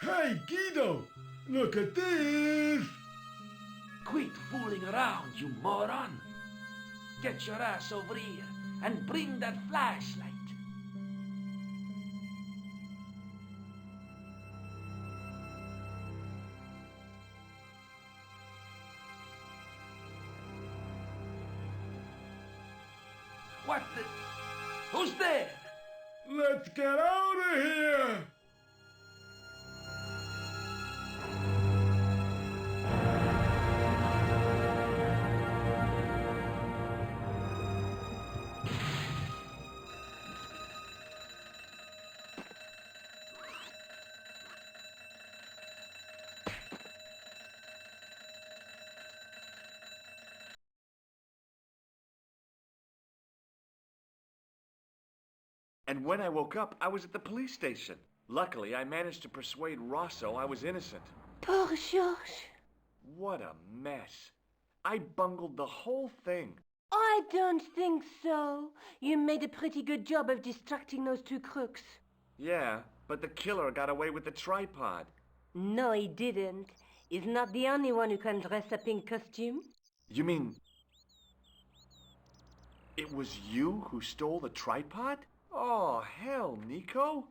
Hey, Guido! Look at this! Quit fooling around, you moron! Get your ass over here and bring that flashlight. What the? Who's there? Let's get out of here! And when I woke up, I was at the police station. Luckily, I managed to persuade Rosso I was innocent. Poor Georges. What a mess. I bungled the whole thing. I don't think so. You made a pretty good job of distracting those two crooks. Yeah, but the killer got away with the tripod. No, he didn't. He's not the only one who can dress up in costume. You mean it was you who stole the tripod? Oh, hell, Nico.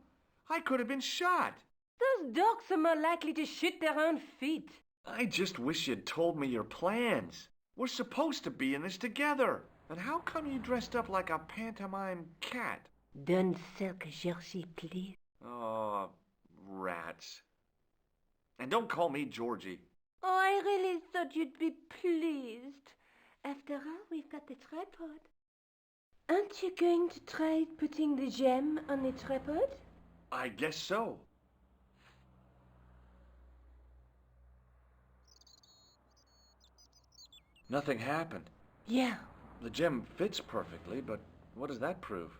I could have been shot. Those dogs are more likely to shoot their own feet. I just wish you'd told me your plans. We're supposed to be in this together. And how come you dressed up like a pantomime cat? Don't sulk, Georgie, please. Oh, rats. And don't call me Georgie. Oh, I really thought you'd be pleased. After all, we've got the tripod. Aren't you going to try putting the gem on the tripod? I guess so. Nothing happened. Yeah. The gem fits perfectly, but what does that prove?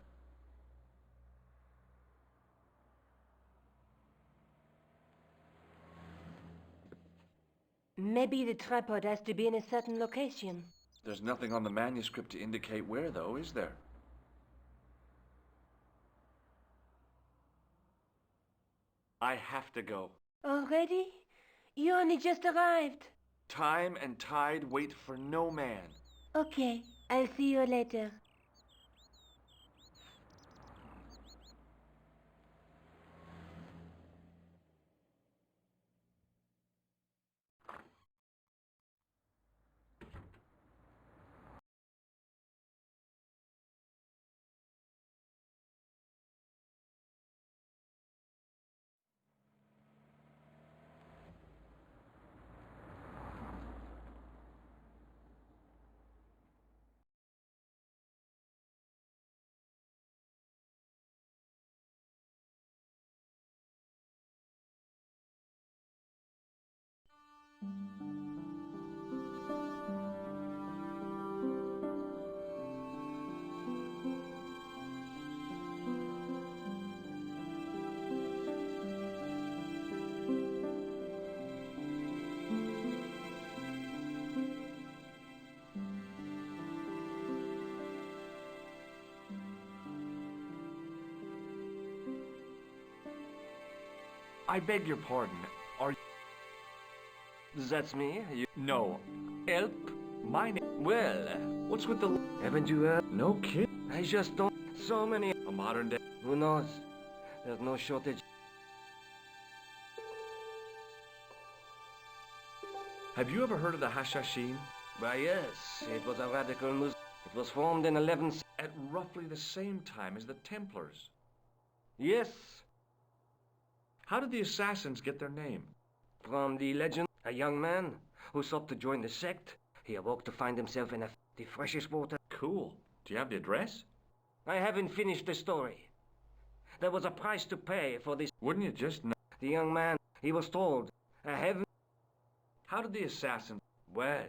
Maybe the tripod has to be in a certain location. There's nothing on the manuscript to indicate where, though, is there? I have to go. Already? You only just arrived. Time and tide wait for no man. Okay, I'll see you later. I beg your pardon. Are That's me. You No. help? My name. Well, What's with the... haven't you heard? No kid? I just don't. So many. A modern day... Who knows? There's no shortage. Have you ever heard of the Hashashin? Why, yes. It was a radical movement. It was formed in 11... At roughly the same time as the Templars. Yes. How did the assassins get their name? From the legend, a young man who sought to join the sect. He awoke to find himself in the freshest water. Cool. Do you have the address? I haven't finished the story. There was a price to pay for this. Wouldn't you just know? The young man, he was told, a heaven... How did the assassins... Well,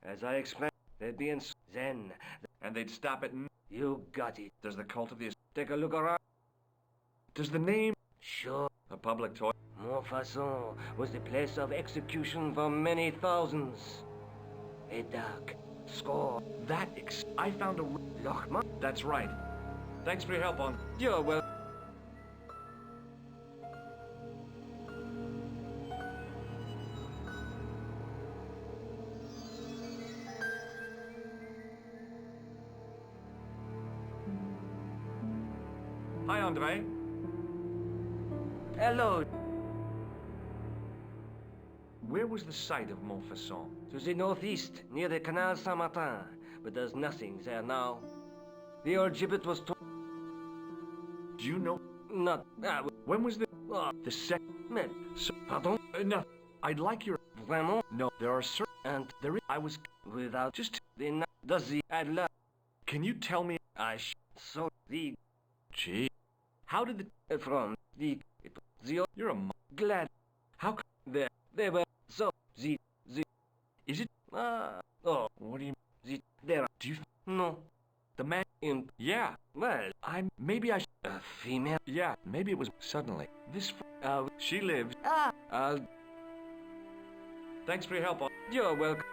as I explained, they'd be in... Then... And they'd stop at... You got it. Does the cult of the... Take a look around. Does the name... Sure. A public toilet... Montfaucon was the place of execution for many thousands. A dark score. I found a... Lochma? That's right. Thanks for your help on... You're well. Hi, Andre. Hello. Where was the site of Montfaucon? To the northeast, near the Canal Saint-Martin. But there's nothing there now. The old gibbet was Do you know? not... When was the second? mais... Pardon? No. I'd like your... Vraiment? No, there are certain... And There is... I was... without... Just... the... does the... I'd love... Can you tell me... So the... Gee. How did the... from... the... You're a... glad... How... They were... so... the... Is it... oh... What do you... there... Do you... no... The man... in... Yeah. well... Maybe I... a female... Yeah. Maybe it was... Suddenly. This... She lives... Thanks for your help. you're welcome.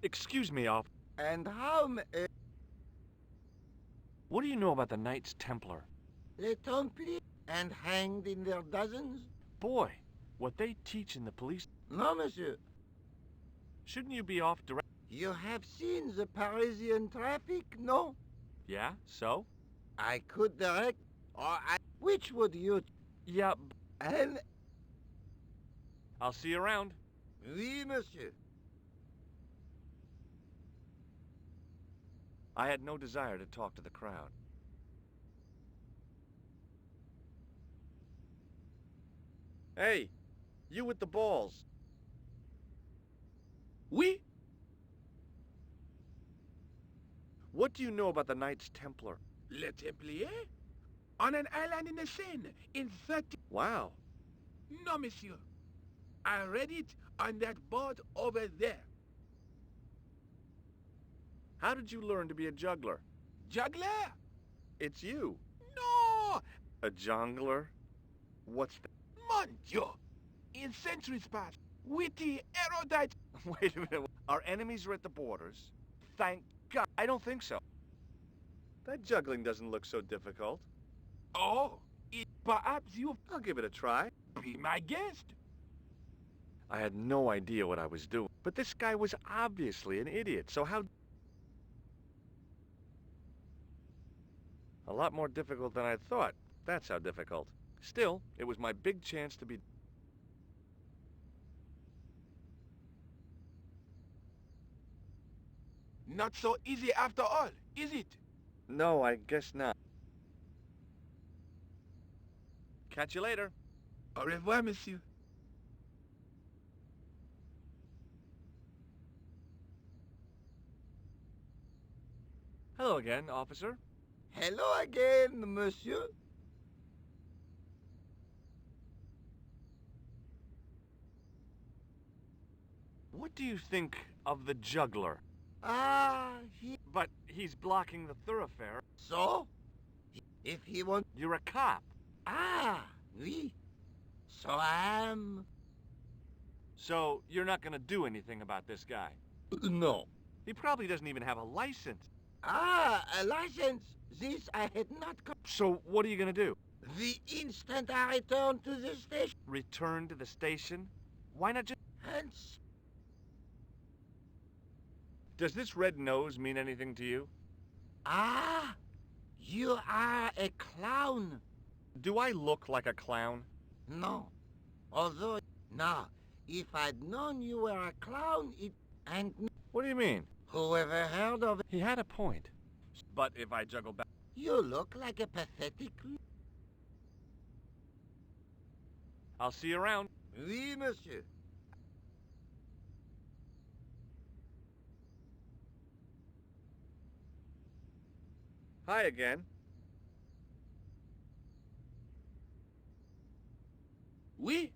Excuse me, off. And how What do you know about the Knights Templar? les Templars and hanged in their dozens? Boy, what they teach in the police... No, monsieur. Shouldn't you be off direct... You have seen the Parisian traffic, no? Yeah, so? I could direct, or I... Which would you... Yeah, And... I'll see you around. Oui, monsieur. I had no desire to talk to the crowd. Hey, you with the balls. Oui? What do you know about the Knights Templar? Le Templier? On an island in the Seine, in 30... Wow. No, monsieur. I read it on that board over there. How did you learn to be a juggler? Juggler? It's you. No! A jongler? What's that? Mon Dieu! In centuries past, witty, erudite... Wait a minute. Our enemies are at the borders. Thank God. I don't think so. That juggling doesn't look so difficult. Oh, perhaps you... I'll give it a try. Be my guest. I had no idea what I was doing. But this guy was obviously an idiot, so how... A lot more difficult than I thought. That's how difficult. Still, it was my big chance to be... Not so easy after all, is it? No, I guess not. Catch you later. Au revoir, monsieur. Hello again, officer. Hello again, monsieur. What do you think of the juggler? He... But he's blocking the thoroughfare. So? If he wants... You're a cop. Oui. So I am... So you're not gonna do anything about this guy. No. He probably doesn't even have a license. A license. This I had not... So what are you gonna do? The instant I return to the station... Return to the station? Why not just... And... Does this red nose mean anything to you? You are a clown. Do I look like a clown? No. Although... Now, if I'd known you were a clown, it... And... What do you mean? Whoever heard of it? He had a point. But if I juggle back... You look like a pathetic... I'll see you around. Oui, monsieur. Hi again. Oui?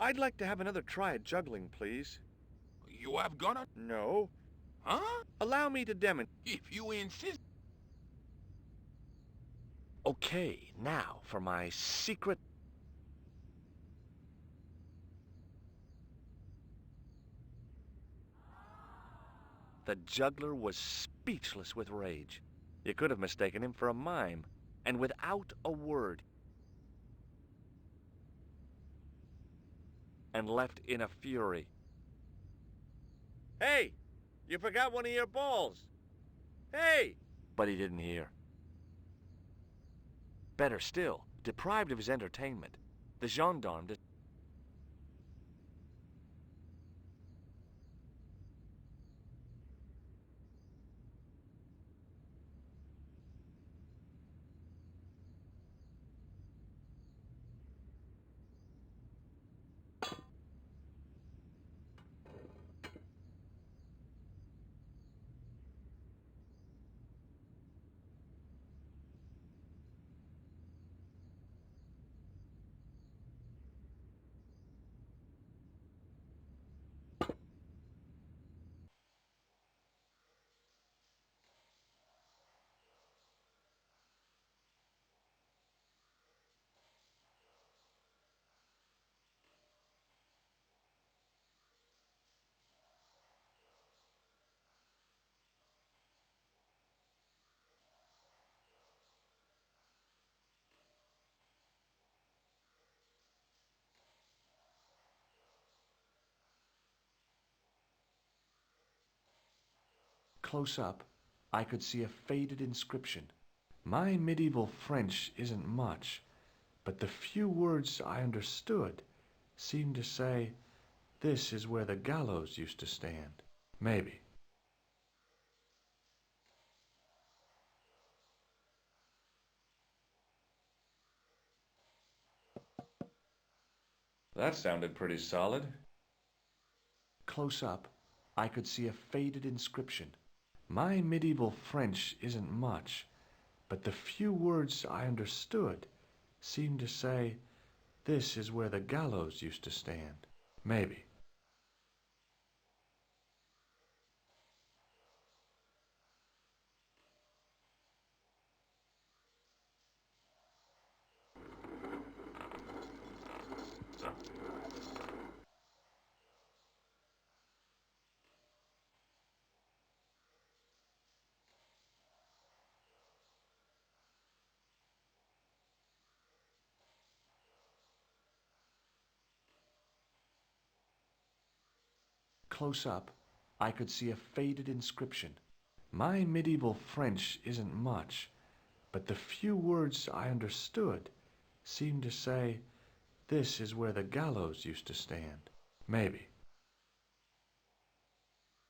I'd like to have another try at juggling, please. You have gone on? No. Huh? Allow me to demonstrate. If you insist. Okay, now for my secret... The juggler was speechless with rage. You could have mistaken him for a mime, and without a word, and left in a fury. Hey! You forgot one of your balls! Hey! But he didn't hear. Better still, deprived of his entertainment, the gendarme... Close up, I could see a faded inscription. My medieval French isn't much, but the few words I understood seemed to say, "This is where the gallows used to stand." Maybe. That sounded pretty solid. Close up, I could see a faded inscription. My medieval French isn't much, but the few words I understood seemed to say, "This is where the gallows used to stand." Maybe. Close up, I could see a faded inscription. My medieval French isn't much, but the few words I understood seemed to say, "This is where the gallows used to stand." Maybe.